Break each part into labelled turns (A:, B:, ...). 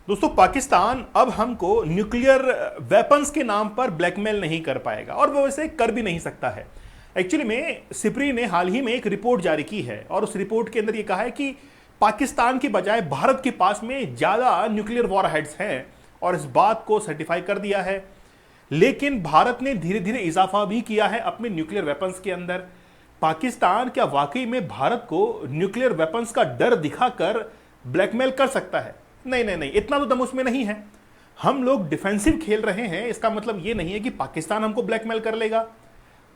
A: दोस्तों, पाकिस्तान अब हमको न्यूक्लियर वेपन्स के नाम पर ब्लैकमेल नहीं कर पाएगा और वो वैसे कर भी नहीं सकता है। एक्चुअली में सिप्री ने हाल ही में एक रिपोर्ट जारी की है और उस रिपोर्ट के अंदर ये कहा है कि पाकिस्तान के बजाय भारत के पास में ज़्यादा न्यूक्लियर वॉरहेड्स हैं और इस बात को सर्टिफाई कर दिया है। लेकिन भारत ने धीरे धीरे इजाफा भी किया है अपने न्यूक्लियर वेपन्स के अंदर। पाकिस्तान क्या वाकई में भारत को न्यूक्लियर वेपन्स का डर दिखाकर ब्लैकमेल कर सकता है? नहीं नहीं नहीं, इतना तो दम उसमें नहीं है। हम लोग डिफेंसिव खेल रहे हैं, इसका मतलब यह नहीं है कि पाकिस्तान हमको ब्लैकमेल कर लेगा।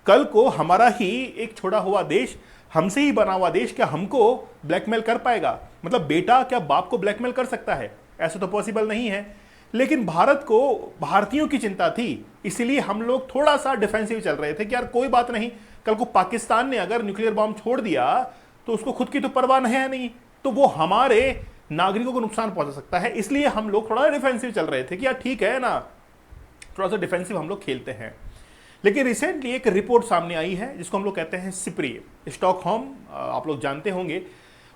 A: कल को हमारा ही एक छोड़ा हुआ देश, हमसे ही बना हुआ देश क्या हमको ब्लैकमेल कर पाएगा? मतलब बेटा क्या बाप को ब्लैकमेल कर सकता है? ऐसा तो पॉसिबल नहीं है। लेकिन भारत को भारतीयों की चिंता थी, इसलिए हम लोग थोड़ा सा डिफेंसिव चल रहे थे कि यार कोई बात नहीं, कल को पाकिस्तान ने अगर न्यूक्लियर बॉम्ब छोड़ दिया तो उसको खुद की तो परवाह है नहीं, तो वो हमारे नागरिकों को नुकसान पहुंचा सकता है। इसलिए हम लोग थोड़ा डिफेंसिव चल रहे थे कि यार ठीक है ना, थोड़ा सा डिफेंसिव हम लोग खेलते हैं। लेकिन रिसेंटली एक रिपोर्ट सामने आई है जिसको हम लोग कहते हैं सिप्री, स्टॉकहोम, आप लोग जानते होंगे,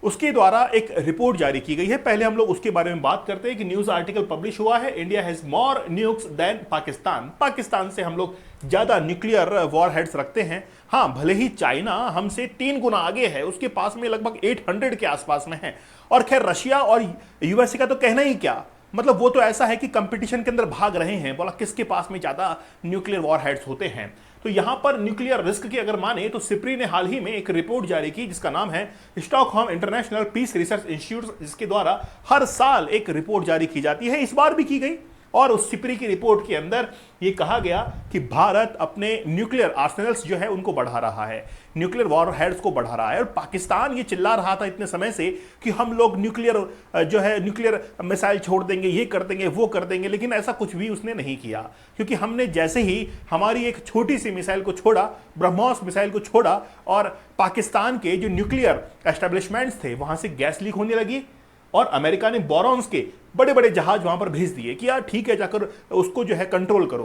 A: उसके द्वारा एक रिपोर्ट जारी की गई है। पहले हम लोग उसके बारे में बात करते हैं कि न्यूज आर्टिकल पब्लिश हुआ है, India has more nukes than Pakistan. Pakistan से हम लोग ज्यादा न्यूक्लियर वॉरहेड्स रखते हैं। हाँ, भले ही चाइना हमसे 3 गुना आगे है, उसके पास में लगभग 800 के आसपास में है। और खैर रशिया और यूएसए का तो कहना ही क्या, मतलब वो तो ऐसा है कि कंपटीशन के अंदर भाग रहे हैं, बोला किसके पास में ज्यादा न्यूक्लियर वॉरहेड्स होते हैं। तो यहां पर न्यूक्लियर रिस्क की अगर माने तो सिप्री ने हाल ही में एक रिपोर्ट जारी की जिसका नाम है Stockholm International Peace Research Institute, जिसके द्वारा हर साल एक रिपोर्ट जारी की जाती है। इस बार भी की गई और उस सिप्री की रिपोर्ट के अंदर यह कहा गया कि भारत अपने न्यूक्लियर आर्सेनल्स जो है उनको बढ़ा रहा है, न्यूक्लियर वॉरहेड्स को बढ़ा रहा है। और पाकिस्तान ये चिल्ला रहा था इतने समय से कि हम लोग न्यूक्लियर जो है न्यूक्लियर मिसाइल छोड़ देंगे, ये कर देंगे, वो कर देंगे, लेकिन ऐसा कुछ भी उसने नहीं किया। क्योंकि हमने जैसे ही हमारी एक छोटी सी मिसाइल को छोड़ा, ब्रह्मोस मिसाइल को छोड़ा, और पाकिस्तान के जो न्यूक्लियर एस्टेब्लिशमेंट्स थे वहां से गैस लीक होने लगी और अमेरिका ने बोरॉन्स के बड़े बड़े जहाज वहां पर भेज दिए कि यार ठीक है, जाकर उसको जो है कंट्रोल करो।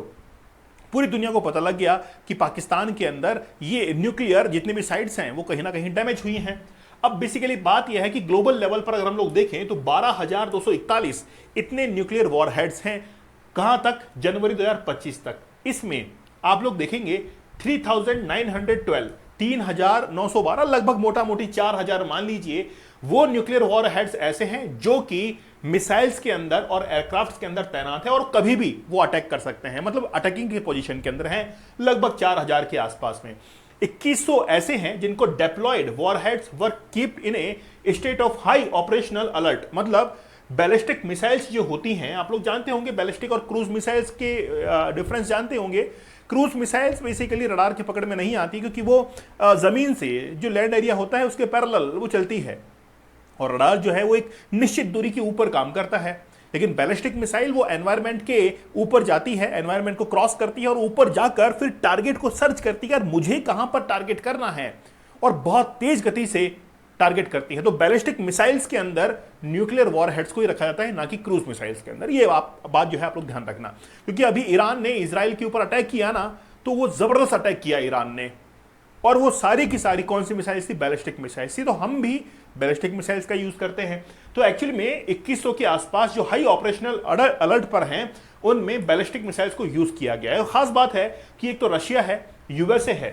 A: पूरी दुनिया को पता लग गया कि पाकिस्तान के अंदर ये न्यूक्लियर जितने भी साइट्स हैं वो कहीं ना कहीं डैमेज हुई हैं। अब बेसिकली बात यह है कि ग्लोबल लेवल पर अगर हम लोग देखें तो 12,241 इतने न्यूक्लियर वॉरहेड्स हैं। कहां तक? जनवरी 2025 तक। इसमें आप लोग देखेंगे 3,912, 3,912, लगभग मोटा मोटी 4,000 मान लीजिए, वो न्यूक्लियर वॉरहेड्स ऐसे हैं जो कि मिसाइल्स के अंदर और एयरक्राफ्ट के अंदर तैनात है और कभी भी वो अटैक कर सकते हैं, मतलब अटैकिंग की पोजीशन के अंदर हैं, लगभग 4,000 के आसपास में। 2100 ऐसे हैं जिनको deployed warheads were keep in A state of high operational alert. मतलब बैलिस्टिक मिसाइल्स जो होती हैं, आप लोग जानते होंगे बैलिस्टिक और क्रूज मिसाइल्स के डिफरेंस जानते होंगे। क्रूज मिसाइल्स बेसिकली रडार की पकड़ में नहीं आती क्योंकि वो जमीन से जो लैंड एरिया होता है उसके पैरेलल वो चलती है और रडार जो है वो एक निश्चित दूरी के ऊपर काम करता है। लेकिन बैलिस्टिक मिसाइल वो एनवायरनमेंट के ऊपर जाती है, एनवायरनमेंट को क्रॉस करती है और ऊपर जाकर फिर टारगेट को सर्च करती है, यार मुझे कहां पर टारगेट करना है, और बहुत तेज गति से टारगेट करती है। तो बैलिस्टिक मिसाइल्स के अंदर न्यूक्लियर वॉरहेड्स को ही रखा जाता है, ना कि क्रूज मिसाइल्स के अंदर। ये बात जो है आप लोग ध्यान रखना, क्योंकि अभी ईरान ने इजराइल के ऊपर अटैक किया ना, तो वो जबरदस्त अटैक किया ईरान ने, और वो सारी की सारी कौन सी मिसाइल्स थी? बैलिस्टिक मिसाइल्स थी। तो हम भी बैलिस्टिक मिसाइल्स का यूज करते हैं। तो एक्चुअली में 2100 के आसपास जो हाई ऑपरेशनल अलर्ट पर हैं उनमें बैलिस्टिक मिसाइल्स को यूज किया गया है। खास बात है कि एक तो रशिया है, यूएसए है,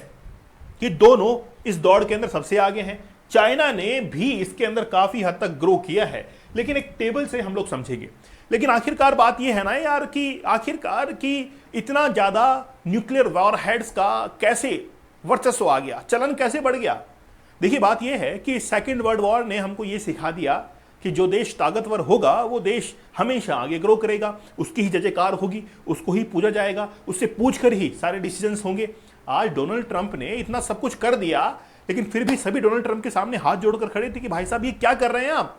A: कि दोनों इस दौड़ के अंदर सबसे आगे हैं। चाइना ने भी इसके अंदर काफी हद तक ग्रो किया है, लेकिन एक टेबल से हम लोग समझेंगे। लेकिन आखिरकार बात यह है ना यार कि आखिरकार कि इतना ज्यादा न्यूक्लियर वॉरहेड्स का कैसे वर्चस्व आ गया, चलन कैसे बढ़ गया? देखिए बात यह है कि सेकेंड वर्ल्ड वॉर ने हमको यह सिखा दिया कि जो देश ताकतवर होगा वो देश हमेशा आगे ग्रो करेगा, उसकी ही जय जयकार होगी, उसको ही पूजा जाएगा, उससे पूछ कर ही सारे डिसीजंस होंगे। आज डोनाल्ड ट्रंप ने इतना सब कुछ कर दिया, लेकिन फिर भी सभी डोनाल्ड ट्रंप के सामने हाथ जोड़कर खड़े थे कि भाई साहब ये क्या कर रहे हैं आप?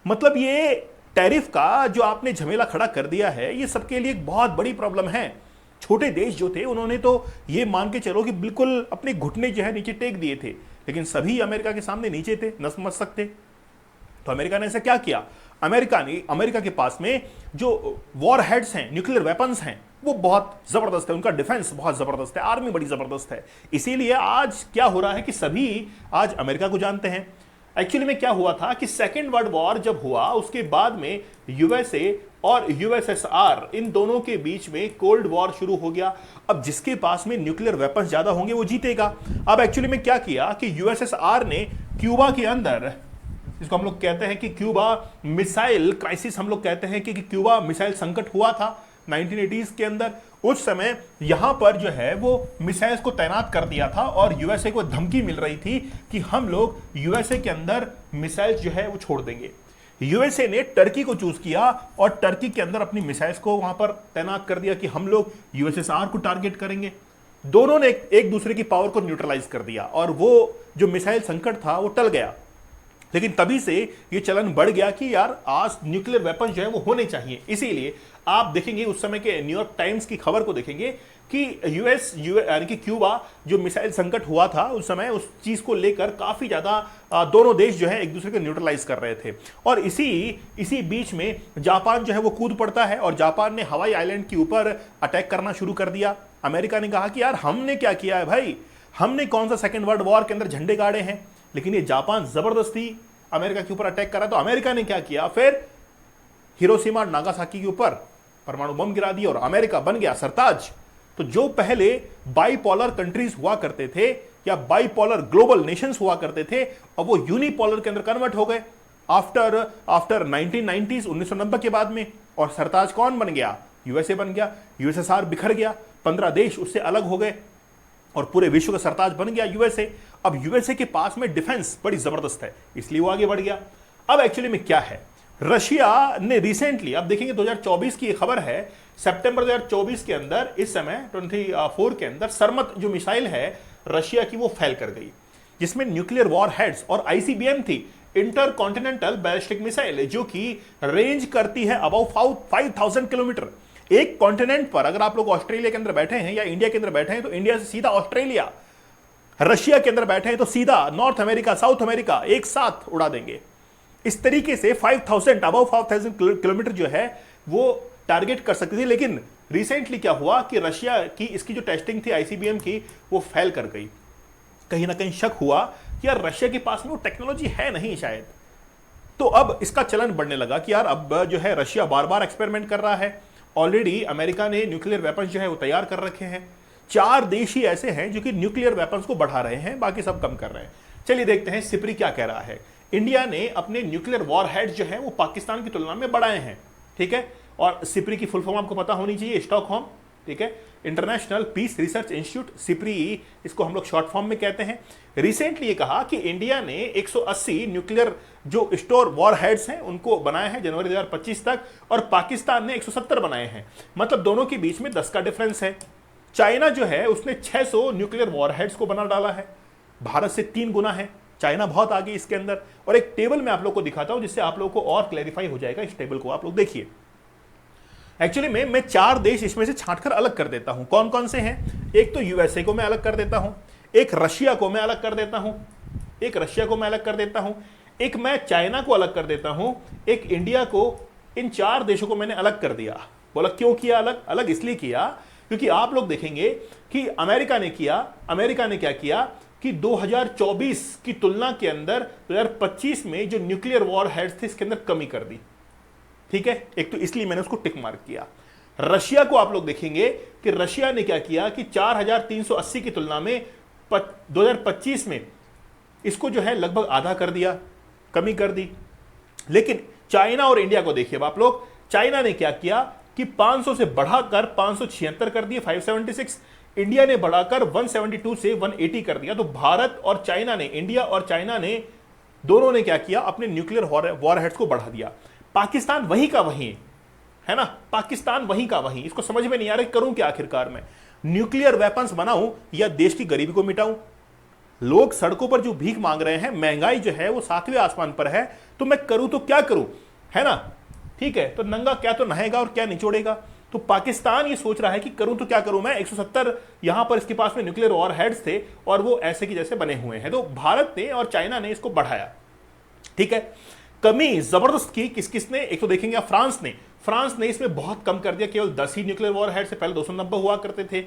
A: मतलब ये टैरिफ का जो आपने झमेला खड़ा कर दिया है, ये सबके लिए एक बहुत बड़ी प्रॉब्लम है। छोटे देश जो थे उन्होंने तो ये मान के चलो कि बिल्कुल अपने घुटने जो है नीचे टेक दिए थे, लेकिन सभी अमेरिका के सामने नीचे थे, नतमस्तक थे। तो अमेरिका ने ऐसा क्या किया? अमेरिका के पास में जो वॉर हेड्स हैं, न्यूक्लियर वेपन्स हैं, वो बहुत जबरदस्त है, उनका डिफेंस बहुत जबरदस्त है, आर्मी बड़ी जबरदस्त है। इसीलिए आज क्या हो रहा है कि सभी आज अमेरिका को जानते हैं। एक्चुअली में क्या हुआ था कि सेकेंड वर्ल्ड वॉर जब हुआ उसके बाद में यूएसए और यूएसएसआर इन दोनों के बीच में कोल्ड वॉर शुरू हो गया। अब जिसके पास में न्यूक्लियर वेपन्स ज्यादा होंगे वो जीतेगा। अब एक्चुअली में क्या किया कि यूएसएसआर ने क्यूबा के अंदर, जिसको हम लोग कहते हैं कि क्यूबा मिसाइल क्राइसिस, हम लोग कहते हैं कि क्यूबा मिसाइल संकट हुआ था 1980s के अंदर, उस समय यहां पर जो है वो मिसाइल्स को तैनात कर दिया था और यूएसए को धमकी मिल रही थी कि हम लोग यूएसए के अंदर मिसाइल्स जो है वो छोड़ देंगे। यूएसए ने टर्की को चूज किया और टर्की के अंदर अपनी मिसाइल्स को वहां पर तैनात कर दिया कि हम लोग यूएसएसआर को टारगेट करेंगे। दोनों ने एक दूसरे की पावर को न्यूट्रलाइज कर दिया और वो जो मिसाइल संकट था वो टल गया। लेकिन तभी से ये चलन बढ़ गया कि यार आज न्यूक्लियर वेपन जो है वो होने चाहिए। इसीलिए आप देखेंगे उस समय के न्यूयॉर्क टाइम्स की खबर को देखेंगे कि यानी कि क्यूबा जो मिसाइल संकट हुआ था उस समय, उस चीज को लेकर काफी ज्यादा दोनों देश जो है एक दूसरे को न्यूट्रलाइज कर रहे थे। और इसी बीच में जापान जो है वो कूद पड़ता है और जापान ने हवाई आइलैंड के ऊपर अटैक करना शुरू कर दिया। अमेरिका ने कहा कि यार हमने क्या किया है भाई, हमने कौन सा सेकेंड वर्ल्ड वॉर के अंदर झंडे गाड़े हैं, लेकिन ये जापान जबरदस्ती अमेरिका के ऊपर अटैक करा। तो अमेरिका ने क्या किया, फिर हिरोशिमा और नागासाकी के ऊपर परमाणु बम गिरा दिया और अमेरिका बन गया सरताज। तो जो पहले बाइपोलर कंट्रीज हुआ करते थे या बाइपोलर ग्लोबल नेशंस हुआ करते थे, अब वो यूनिपोलर के अंदर कन्वर्ट हो गए आफ्टर 1990s 1990 के बाद में। और सरताज कौन बन गया, यूएसए बन गया। यूएसएसआर बिखर गया, 15 देश उससे अलग हो गए और पूरे विश्व का सरताज बन गया यूएसए। अब यूएसए के पास में डिफेंस बड़ी जबरदस्त है, इसलिए वो आगे बढ़ गया। अब एक्चुअली में क्या है, रशिया ने रिसेंटली, अब देखेंगे 2024 की खबर है, सितंबर 2024 के अंदर, इस समय 24 के अंदर सरमत जो मिसाइल है रशिया की वो फेल कर गई, जिसमें न्यूक्लियर वॉर हेड्स और आईसीबीएम थी, इंटर कॉन्टिनेंटल बैलिस्टिक मिसाइल, जो कि रेंज करती है अबाउट 5000 किलोमीटर। एक कॉन्टिनेंट पर अगर आप लोग ऑस्ट्रेलिया के अंदर बैठे हैं या इंडिया के अंदर बैठे हैं तो इंडिया से सीधा ऑस्ट्रेलिया, रशिया के अंदर बैठे हैं तो सीधा नॉर्थ अमेरिका, साउथ अमेरिका एक साथ उड़ा देंगे। इस तरीके से 5000 अबाउट 5000 किलोमीटर जो है वो टारगेट कर सकती थी। लेकिन रिसेंटली क्या हुआ कि रशिया की इसकी जो टेस्टिंग थी आईसीबीएम की वो फेल कर गई। कहीं ना कहीं शक हुआ कि यार रशिया के पास में वो टेक्नोलॉजी है नहीं शायद। तो अब इसका चलन बढ़ने लगा कि यार अब जो है रशिया बार बार एक्सपेरिमेंट कर रहा है। ऑलरेडी अमेरिका ने न्यूक्लियर वेपन्स जो है वो तैयार कर रखे हैं। 4 देश ही ऐसे हैं जो कि न्यूक्लियर वेपन्स को बढ़ा रहे हैं, बाकी सब कम कर रहे हैं। चलिए देखते हैं सिप्री क्या कह रहा है। इंडिया ने अपने न्यूक्लियर वॉर हेड जो है वो पाकिस्तान की तुलना में बढ़ाए हैं, ठीक है। और सिप्री की फुल फॉर्म आपको पता होनी चाहिए, स्टॉकहोम, ठीक है, International Peace Research Institute, SIPRI इसको हम लोग शॉर्ट फॉर्म में कहते हैं। रिसेंटली ये कहा कि इंडिया ने 180 न्यूक्लियर जो स्टोर वॉर हेड्स हैं उनको बनाए हैं जनवरी 2025 तक, और पाकिस्तान ने 170 बनाए हैं। मतलब दोनों के बीच में 10 का डिफरेंस है। चाइना जो है उसने 600 न्यूक्लियर वॉर हेड्स को बना डाला है, भारत से 3 गुना है। चाइना बहुत आगे इसके अंदर। और एक टेबल मैं आप लोग को दिखाता हूं जिससे आप लोग को और क्लैरिफाई हो जाएगा। इस टेबल को आप लोग देखिए। एक्चुअली में मैं 4 देश इसमें से छांटकर अलग कर देता हूं। कौन कौन से हैं? एक तो यूएसए को मैं अलग कर देता हूं, एक रशिया को मैं अलग कर देता हूं, एक रशिया को मैं अलग कर देता हूं, एक मैं चाइना को अलग कर देता हूं, एक इंडिया को। इन 4 देशों को मैंने अलग कर दिया। बोला क्यों किया अलग? अलग इसलिए किया क्योंकि आप लोग देखेंगे कि अमेरिका ने क्या किया कि 2024 की तुलना के अंदर 2025 में जो न्यूक्लियर वॉर हेड्स थे इसके अंदर कमी कर दी, ठीक है। एक तो इसलिए मैंने उसको टिक मार्क किया। रशिया को आप लोग देखेंगे कि रशिया ने क्या किया कि 4380 की तुलना में 2025 में इसको जो है लगभग आधा कर दिया, कमी कर दी। लेकिन चाइना और इंडिया को देखिए आप लोग, चाइना ने क्या किया कि 500 से बढ़ाकर 576 कर दिए, 576। इंडिया ने बढ़ाकर 172 से 180 कर दिया। तो भारत और चाइना ने, इंडिया और चाइना ने, दोनों ने क्या किया, अपने न्यूक्लियर वॉरहेड्स को बढ़ा दिया। पाकिस्तान वहीं का वहीं है ना, पाकिस्तान वहीं का वहीं। इसको समझ में नहीं आ रहा करूं क्या आखिरकार मैं, न्यूक्लियर वेपन्स बनाऊं या देश की गरीबी को मिटाऊं? लोग सड़कों पर जो भीख मांग रहे हैं, महंगाई जो है वो 7वें आसमान पर है, तो मैं करूं तो क्या करूं, है ना, ठीक है। तो नंगा क्या तो नहाएगा और क्या निचोड़ेगा। तो पाकिस्तान ये सोच रहा है कि करूं तो क्या करूं मैं। 170 यहां पर इसके पास में न्यूक्लियर वॉर हेड्स थे और वो ऐसे की जैसे बने हुए हैं। तो भारत ने और चाइना ने इसको बढ़ाया, ठीक है। कमी जबरदस्त की किसने? एक तो देखेंगे आप, फ्रांस ने इसमें बहुत कम कर दिया, केवल 10 ही न्यूक्लियर वॉर हेड से, पहले 290 हुआ करते थे।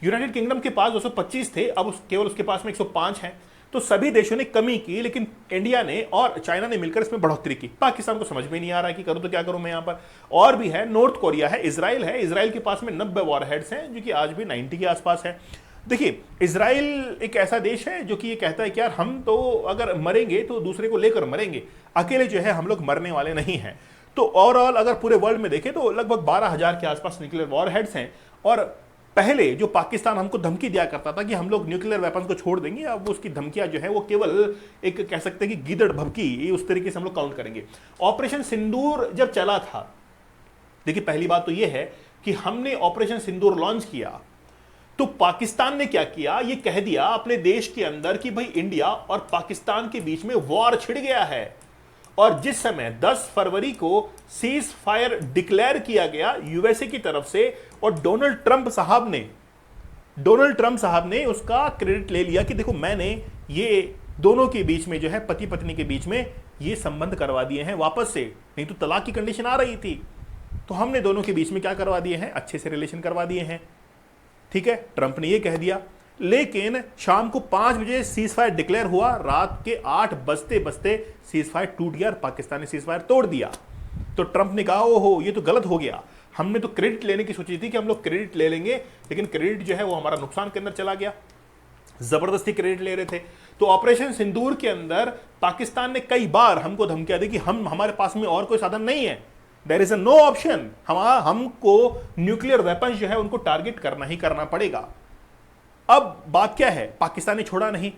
A: यूनाइटेड किंगडम के पास 225 थे, अब केवल उसके पास में 105 हैं। तो सभी देशों ने कमी की, लेकिन इंडिया ने और चाइना ने मिलकर इसमें बढ़ोतरी की। पाकिस्तान को समझ में नहीं आ रहा है कि करूं तो क्या करूं मैं यहां पर। और भी है, नॉर्थ कोरिया है, इजराइल के पास में 90 वॉरहेड्स हैं, जो कि आज भी 90 के आसपास है। देखिए, इजराइल एक ऐसा देश है जो कि ये कहता है कि यार हम तो अगर मरेंगे तो दूसरे को लेकर मरेंगे, अकेले जो है हम लोग मरने वाले नहीं हैं। तो ओवरऑल अगर पूरे वर्ल्ड में देखें तो लगभग 12,000 के आसपास न्यूक्लियर वॉरहेड्स हैं। और पहले जो पाकिस्तान हमको धमकी दिया करता था कि हम लोग न्यूक्लियर वेपन्स को छोड़ देंगे, अब उसकी धमकियां जो है वो केवल एक कह सकते हैं कि गीदड़ भभकी, उस तरीके से हम लोग काउंट करेंगे। ऑपरेशन सिंदूर जब चला था, देखिए पहली बात तो ये है कि हमने ऑपरेशन सिंदूर लॉन्च किया तो पाकिस्तान ने क्या किया, ये कह दिया अपने देश के अंदर कि भाई इंडिया और पाकिस्तान के बीच में वॉर छिड़ गया है। और जिस समय 10 फरवरी को सीज फायर डिक्लेयर किया गया यूएसए की तरफ से, और डोनाल्ड ट्रंप साहब ने उसका क्रेडिट ले लिया कि देखो मैंने ये दोनों के बीच में जो है, पति पत्नी के बीच में ये संबंध करवा दिए हैं वापस से, नहीं तो तलाक की कंडीशन आ रही थी, तो हमने दोनों के बीच में क्या करवा दिए हैं, अच्छे से रिलेशन करवा दिए हैं। ठीक है, ट्रंप ने ये कह दिया। लेकिन शाम को 5 बजे सीज फायर डिक्लेयर हुआ, रात के 8 बजते बजते सीज फायर टूट गया और पाकिस्तान ने सीज फायर तोड़ दिया। तो ट्रंप ने कहा ओहो ये तो गलत हो गया, हमने तो क्रेडिट लेने की सोची थी कि हम लोग क्रेडिट ले लेंगे, लेकिन क्रेडिट जो है वो हमारा नुकसान के अंदर चला गया, जबरदस्ती क्रेडिट ले रहे थे। तो ऑपरेशन सिंदूर के अंदर पाकिस्तान ने कई बार हमको धमकियां दी कि हमारे पास में और कोई साधन नहीं है, there is a no option, हमको न्यूक्लियर वेपन जो है उनको टारगेट करना ही करना पड़ेगा। अब बात क्या है, पाकिस्तान ने छोड़ा नहीं,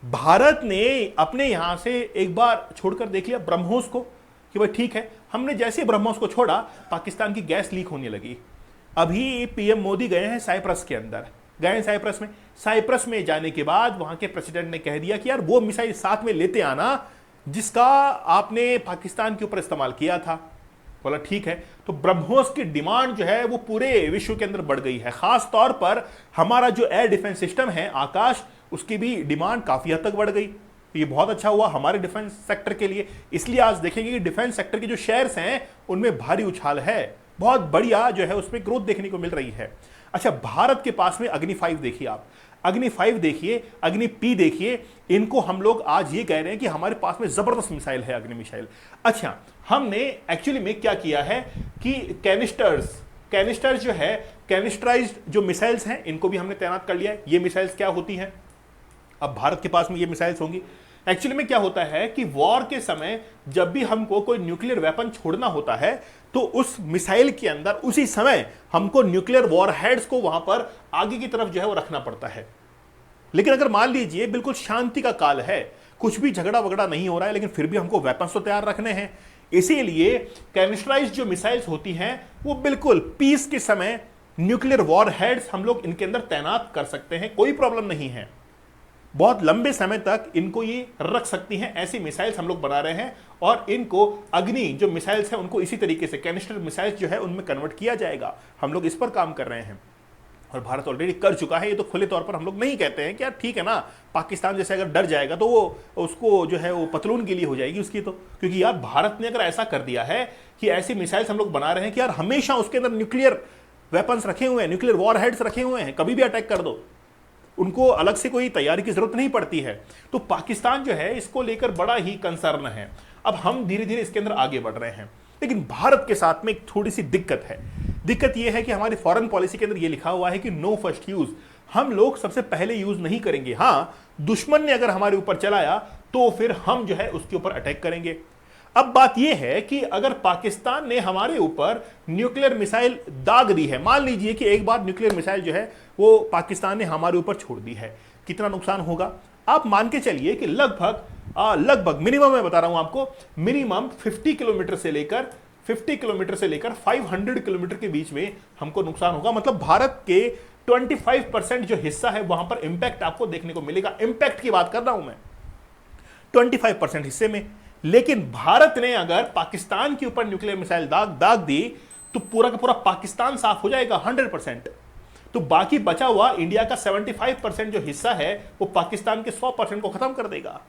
A: भारत ने अपने यहां से एक बार छोड़कर देख लिया ब्रह्मोस को कि भाई ठीक है। हमने जैसे ब्रह्मोस को छोड़ा, पाकिस्तान की गैस लीक होने लगी। अभी पीएम मोदी गए हैं साइप्रस के अंदर, गए हैं साइप्रस में जाने के बाद वहां के प्रेसिडेंट ने कह दिया कि यार वो मिसाइल साथ में लेते आना जिसका आपने पाकिस्तान के ऊपर इस्तेमाल किया था। बोला ठीक है। तो ब्रह्मोस की डिमांड जो है वो पूरे विश्व के अंदर बढ़ गई है, खास तौर पर हमारा जो एयर डिफेंस सिस्टम है आकाश, उसकी भी डिमांड काफी हद तक बढ़ गई। ये बहुत अच्छा हुआ हमारे डिफेंस सेक्टर के लिए। इसलिए आज देखेंगे कि डिफेंस सेक्टर के जो शेयर्स हैं उनमें भारी उछाल है, बहुत बढ़िया जो है उसमें ग्रोथ देखने को मिल रही है। अच्छा, भारत के पास में अग्नि 5 देखिए आप, अग्नि 5 देखिए, अग्नि P देखिए, इनको हम लोग आज ये कह रहे हैं कि हमारे पास में जबरदस्त मिसाइल है, अग्नि मिसाइल। अच्छा, हमने एक्चुअली में क्या किया है कि कैनिस्टर्स जो है, कैनिस्टराइज्ड जो मिसाइल्स हैं इनको भी हमने तैनात कर लिया है। ये मिसाइल्स क्या होती हैं, अब भारत के पास में ये मिसाइल्स होंगी। एक्चुअली में क्या होता है कि वॉर के समय जब भी हमको कोई न्यूक्लियर वेपन छोड़ना होता है तो उस मिसाइल के अंदर उसी समय हमको न्यूक्लियर वॉरहेड्स को वहां पर आगे की तरफ जो है वो रखना पड़ता है। लेकिन अगर मान लीजिए बिल्कुल शांति का काल है, कुछ भी झगड़ा वगड़ा नहीं हो रहा है, लेकिन फिर भी हमको वेपन्स तो तैयार रखने हैं, इसीलिए कैनिस्टराइज्ड जो मिसाइल्स होती हैं वो बिल्कुल पीस के समय न्यूक्लियर वॉरहेड्स हम लोग इनके अंदर तैनात कर सकते हैं, कोई प्रॉब्लम नहीं है। बहुत लंबे समय तक इनको ये रख सकती हैं, ऐसी मिसाइल्स हम लोग बना रहे हैं। और इनको अग्नि जो मिसाइल्स हैं उनको इसी तरीके से कैनिस्टर मिसाइल्स जो है उनमें कन्वर्ट किया जाएगा। हम लोग इस पर काम कर रहे हैं और भारत ऑलरेडी कर चुका है। ये तो खुले तौर पर हम लोग नहीं कहते हैं कि यार ठीक है ना, पाकिस्तान जैसे अगर डर जाएगा तो वो उसको जो है वो पतलून गीली हो जाएगी उसकी, तो क्योंकि यार भारत ने अगर ऐसा कर दिया है कि ऐसी मिसाइल्स हम लोग बना रहे हैं कि यार हमेशा उसके अंदर न्यूक्लियर वेपन्स रखे हुए हैं, न्यूक्लियर वॉरहेड्स रखे हुए हैं, कभी भी अटैक कर दो, उनको अलग से कोई तैयारी की जरूरत नहीं पड़ती है। तो पाकिस्तान जो है इसको लेकर बड़ा ही कंसर्न है। अब हम धीरे धीरे इसके अंदर आगे बढ़ रहे हैं, लेकिन भारत के साथ में एक थोड़ी सी दिक्कत है। दिक्कत यह है कि हमारी फॉरेन पॉलिसी के अंदर यह लिखा हुआ है कि नो फर्स्ट यूज, हम लोग सबसे पहले यूज नहीं करेंगे। हां, दुश्मन ने अगर हमारे ऊपर चलाया तो फिर हम जो है उसके ऊपर अटैक करेंगे। अब बात यह है कि अगर पाकिस्तान ने हमारे ऊपर न्यूक्लियर मिसाइल दाग दी है, मान लीजिए कि एक बार न्यूक्लियर मिसाइल जो है वो पाकिस्तान ने हमारे ऊपर छोड़ दी है, कितना नुकसान होगा आप मान के चलिए कि लगभग मिनिमम मैं बता रहा हूं आपको, मिनिमम 50 किलोमीटर से लेकर 500 किलोमीटर के बीच में हमको नुकसान होगा। मतलब भारत के 25% जो हिस्सा है वहां पर इंपैक्ट आपको देखने को मिलेगा। इंपैक्ट की बात कर रहा हूं मैं 25% हिस्से में। लेकिन भारत ने अगर पाकिस्तान के ऊपर न्यूक्लियर मिसाइल दाग दी तो पूरा का पूरा पाकिस्तान साफ हो जाएगा 100%। तो बाकी बचा हुआ इंडिया का 75% जो हिस्सा है वो पाकिस्तान के 100% को खत्म कर देगा।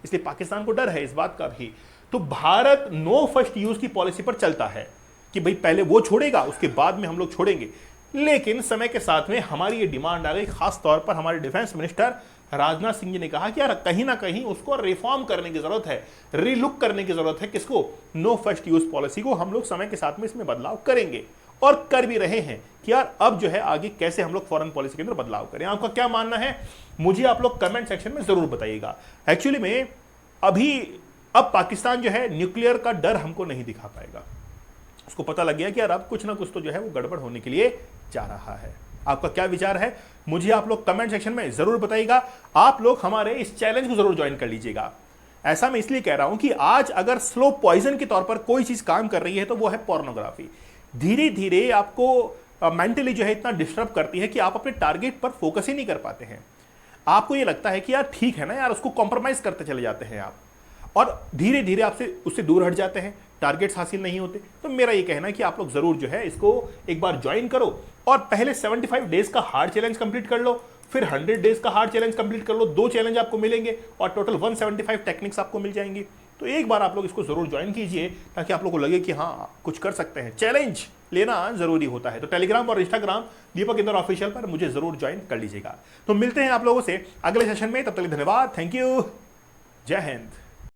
A: इसलिए पाकिस्तान को डर है इस बात का भी। तो भारत नो फर्स्ट यूज की पॉलिसी पर चलता है कि भाई पहले वो छोड़ेगा उसके बाद में हम लोग छोड़ेंगे। लेकिन समय के साथ में हमारी ये डिमांड आ गई, खास तौर पर हमारे डिफेंस मिनिस्टर राजनाथ सिंह जी ने कहा कि यार कहीं ना कहीं उसको रिफॉर्म करने की जरूरत है, रीलुक करने की जरूरत है। किसको? नो फर्स्ट यूज पॉलिसी को। हम लोग समय के साथ में इसमें बदलाव करेंगे और कर भी रहे हैं कि यार अब जो है आगे कैसे हम लोग फॉरेन पॉलिसी के अंदर बदलाव करें। आपका क्या मानना है मुझे आप लोग कमेंट सेक्शन में जरूर बताइएगा। एक्चुअली में अब पाकिस्तान जो है न्यूक्लियर का डर हमको नहीं दिखा पाएगा। उसको पता लग गया कि यार अब कुछ ना कुछ तो जो है वो गड़बड़ होने के लिए जा रहा है। आपका क्या विचार है मुझे आप लोग कमेंट सेक्शन में जरूर बताइएगा। आप लोग हमारे इस चैलेंज को जरूर ज्वाइन कर लीजिएगा। ऐसा मैं इसलिए कह रहा हूं कि आज अगर स्लो पॉइजन के तौर पर कोई चीज काम कर रही है तो वो है पोर्नोग्राफी। धीरे धीरे आपको मेंटली जो है इतना डिस्टर्ब करती है कि आप अपने टारगेट पर फोकस ही नहीं कर पाते हैं। आपको ये लगता है कि यार ठीक है ना यार, उसको कॉम्प्रोमाइज करते चले जाते हैं आप और धीरे धीरे आपसे उससे दूर हट जाते हैं, टारगेट्स हासिल नहीं होते। तो मेरा ये कहना है कि आप लोग जरूर जो है इसको एक बार ज्वाइन करो और पहले 75 डेज का हार्ड चैलेंज कंप्लीट कर लो, फिर 100 डेज का हार्ड चैलेंज कंप्लीट कर लो। 2 चैलेंज आपको मिलेंगे और टोटल 175 टेक्निक्स आपको मिल जाएंगी। तो एक बार आप लोग इसको जरूर ज्वाइन कीजिए ताकि आप लोग को लगे कि हाँ कुछ कर सकते हैं। चैलेंज लेना जरूरी होता है। तो टेलीग्राम और इंस्टाग्राम दीपक इंदौर ऑफिशियल पर मुझे जरूर ज्वाइन कर लीजिएगा। तो मिलते हैं आप लोगों से अगले सेशन में, तब तक धन्यवाद, थैंक यू, जय हिंद।